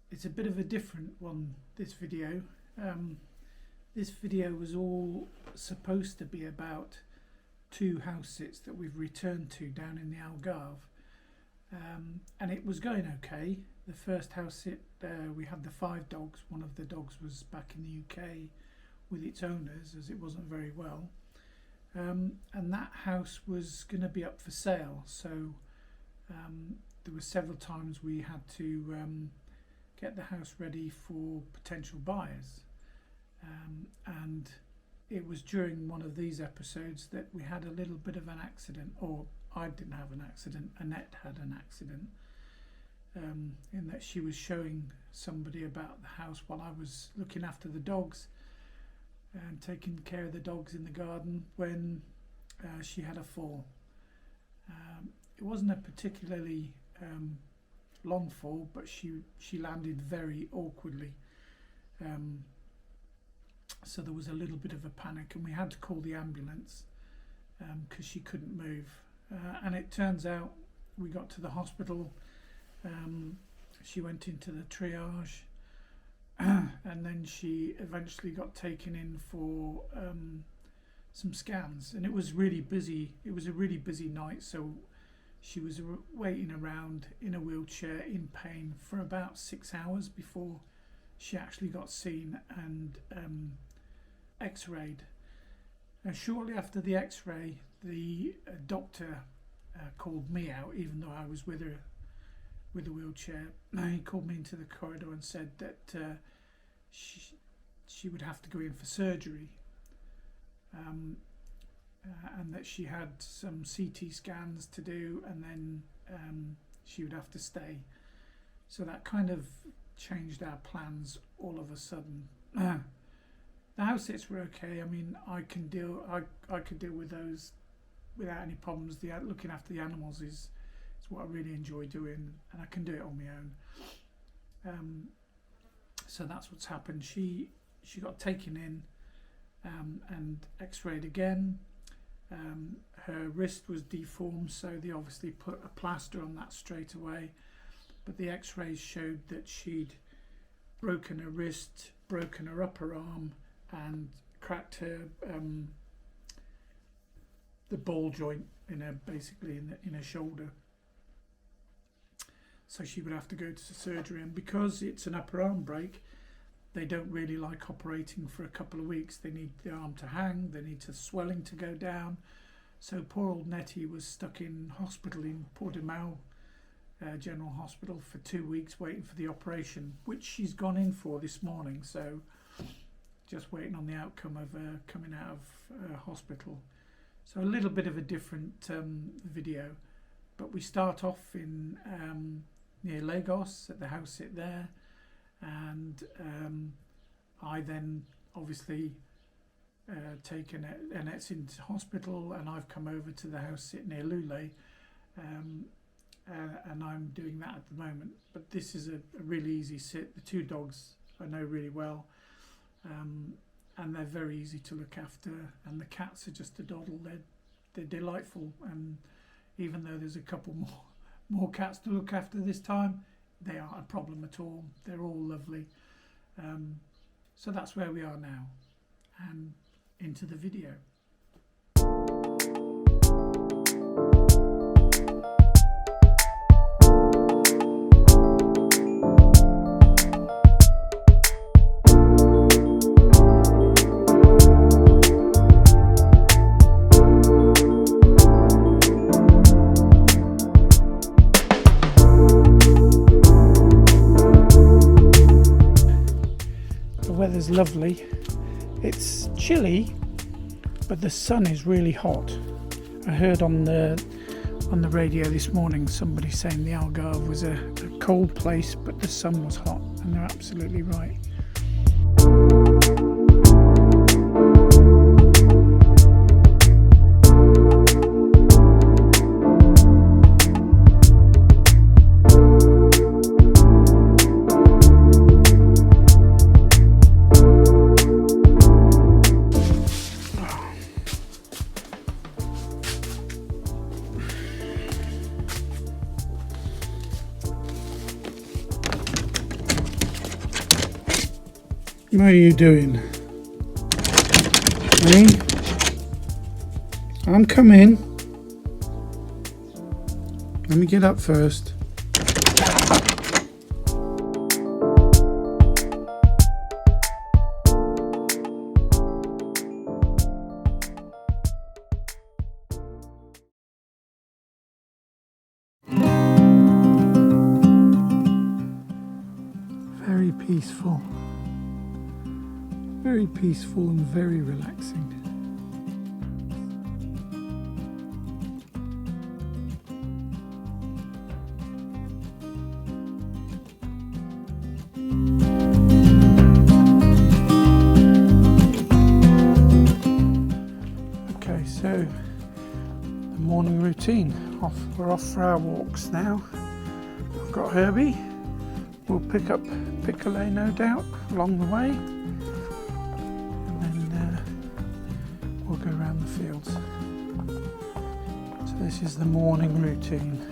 It's a bit of a different one, this video. This video was all supposed to be about 2 house sits that we've returned to down in the Algarve, and it was going okay. The first house sit, we had the 5 dogs. One of the dogs was back in the UK with its owners as it wasn't very well, and that house was going to be up for sale, so there were several times we had to get the house ready for potential buyers, and it was during one of these episodes that we had a little bit of an accident, or I didn't have an accident, Annette had an accident, in that she was showing somebody about the house while I was looking after the dogs and taking care of the dogs in the garden when she had a fall. It wasn't a particularly long fall, but she landed very awkwardly, so there was a little bit of a panic and we had to call the ambulance because she couldn't move, and it turns out we got to the hospital, she went into the triage, and then she eventually got taken in for some scans, and it was really busy. It was a really busy night, so she was waiting around in a wheelchair in pain for about 6 hours before she actually got seen and x-rayed. Shortly after the x-ray, the doctor called me out, even though I was with her with a wheelchair. He called me into the corridor and said that she would have to go in for surgery, and that she had some CT scans to do, and then she would have to stay. So that kind of changed our plans all of a sudden. The house sits were okay. I mean, I could deal with those without any problems. Looking after the animals is what I really enjoy doing, and I can do it on my own. So that's what's happened. She got taken in and x-rayed again. Her wrist was deformed, so they obviously put a plaster on that straight away, but the x-rays showed that she'd broken her wrist, broken her upper arm, and cracked her the ball joint in her shoulder. So she would have to go to surgery, and because it's an upper arm break, they don't really like operating for a couple of weeks. They need the arm to hang, they need the swelling to go down. So poor old Nettie was stuck in hospital in Portimão General Hospital for 2 weeks waiting for the operation, which she's gone in for this morning, so just waiting on the outcome of coming out of hospital. So a little bit of a different video, but we start off in near Lagos at the house sit there, and I then obviously take Annette into hospital, and I've come over to the house sit near Lule, and I'm doing that at the moment. But this is a really easy sit. The 2 dogs I know really well, and they're very easy to look after, and the cats are just a doddle. They're delightful, and even though there's a couple more cats to look after this time, they aren't a problem at all. They're all lovely. So that's where we are now, and into the video. The weather's lovely. It's chilly, but the sun is really hot. I heard on the radio this morning somebody saying the Algarve was a cold place, but the sun was hot, and they're absolutely right. What are you doing? Hey? I'm coming. Let me get up first. Very peaceful. Very peaceful and very relaxing. Okay, so the morning routine. We're off for our walks now. I've got Herbie. We'll pick up Piccolo, no doubt, along the way, and then we'll go around the fields. So this is the morning routine.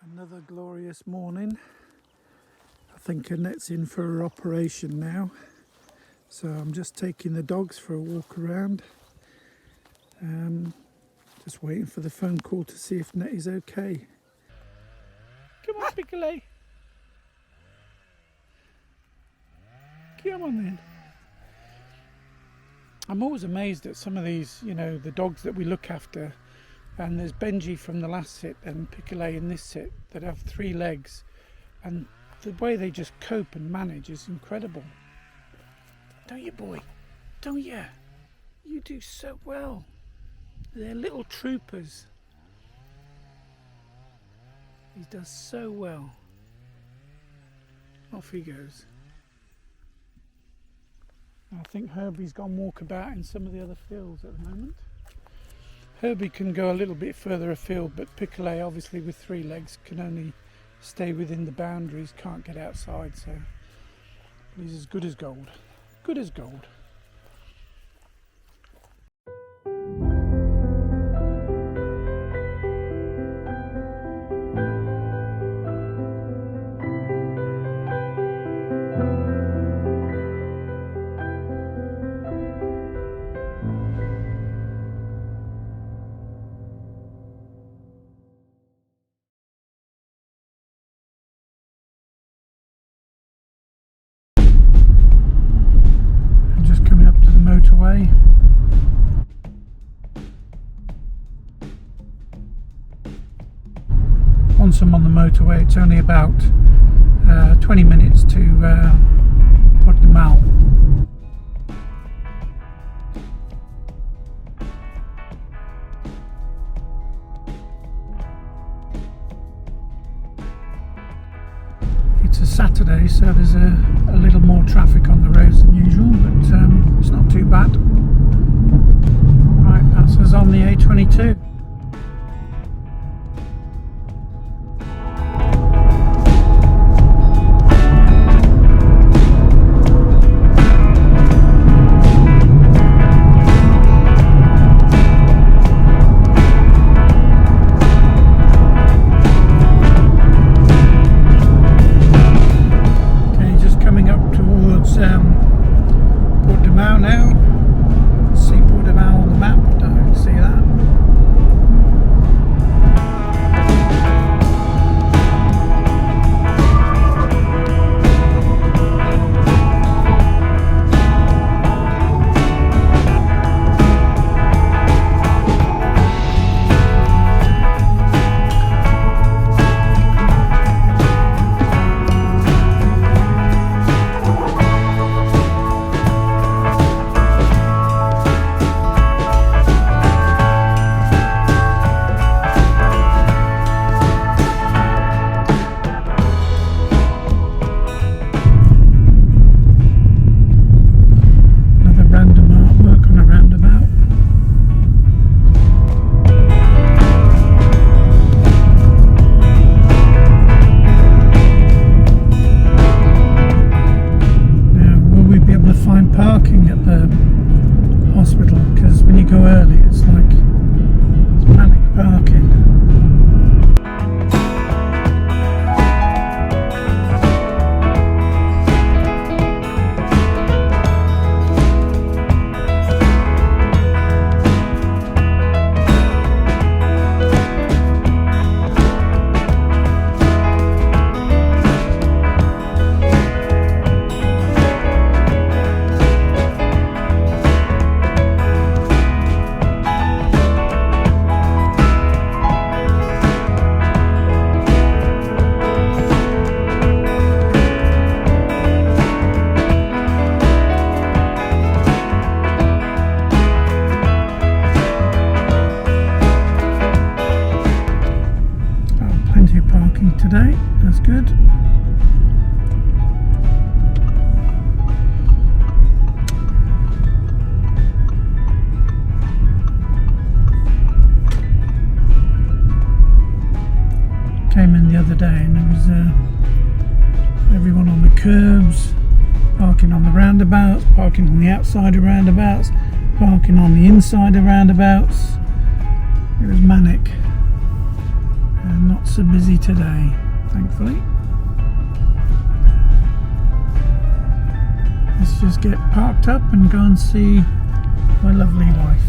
Another glorious morning. I think Annette's in for her operation now, so I'm just taking the dogs for a walk around. Just waiting for the phone call to see if Annette is okay. Come on, Piccolo. Come on then. I'm always amazed at some of these, you know, the dogs that we look after. And there's Benji from the last sit and Piccolo in this sit that have 3 legs, and the way they just cope and manage is incredible. Don't you, boy? Don't you? You do so well. They're little troopers. He does so well. Off he goes. I think Herbie's gone walkabout in some of the other fields at the moment. Herbie can go a little bit further afield, but Piccolo, obviously with 3 legs, can only stay within the boundaries, can't get outside, so he's as good as gold. Good as gold. Motorway. Once I'm on the motorway, it's only about 20 minutes to Portimão. It's a Saturday, so there's a little more traffic on the roads than usual, but it's not too bad. Right, that's us on the A22. go early, it's like it's manic parking. Today, that's good. Came in the other day and there was everyone on the curbs, parking on the roundabouts, parking on the outside of roundabouts, parking on the inside of roundabouts. It was manic. And not so busy today, thankfully. Let's just get parked up and go and see my lovely wife.